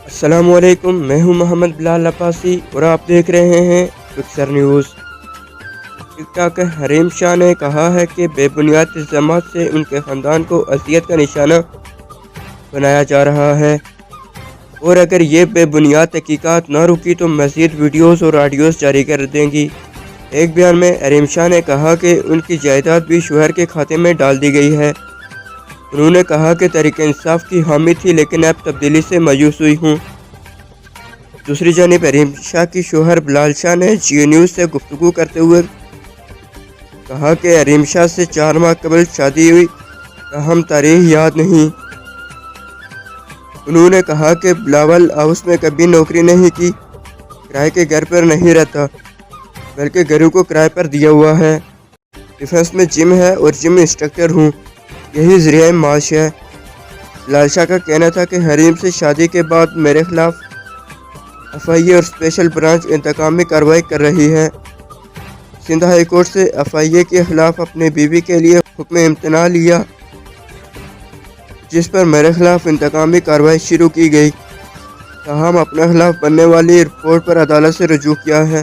السلام علیکم، میں ہوں محمد بلال عباسی اور آپ دیکھ رہے ہیں پکسر نیوز۔ ٹک ٹاک حریم شاہ نے کہا ہے کہ بے بنیاد الزامات سے ان کے خاندان کو اذیت کا نشانہ بنایا جا رہا ہے، اور اگر یہ بے بنیاد تحقیقات نہ رکی تو مزید ویڈیوز اور آڈیوز جاری کر دیں گی۔ ایک بیان میں حریم شاہ نے کہا کہ ان کی جائیداد بھی شوہر کے کھاتے میں ڈال دی گئی ہے۔ انہوں نے کہا کہ تحریک انصاف کی حامی تھی لیکن اب تبدیلی سے مایوس ہوئی ہوں۔ دوسری جانب حریم شاہ کی شوہر بلال شاہ نے جیو نیوز سے گفتگو کرتے ہوئے کہا کہ حریم شاہ سے 4 ماہ قبل شادی ہوئی، تاہم تاریخ یاد نہیں۔ انہوں نے کہا کہ بلاول ہاؤس میں کبھی نوکری نہیں کی، کرائے کے گھر پر نہیں رہتا بلکہ گھروں کو کرائے پر دیا ہوا ہے۔ ڈیفنس میں جم ہے اور جم انسٹرکٹر ہوں، یہی ذریعہ معاش ہے۔ بلال شاہ کا کہنا تھا کہ حریم سے شادی کے بعد میرے خلاف FIA اور اسپیشل برانچ انتقامی کارروائی کر رہی ہے۔ سندھ ہائی کورٹ سے FIA کے خلاف اپنی بیوی کے لیے حکم امتناع لیا، جس پر میرے خلاف انتقامی کارروائی شروع کی گئی، تاہم اپنے خلاف بننے والی رپورٹ پر عدالت سے رجوع کیا ہے۔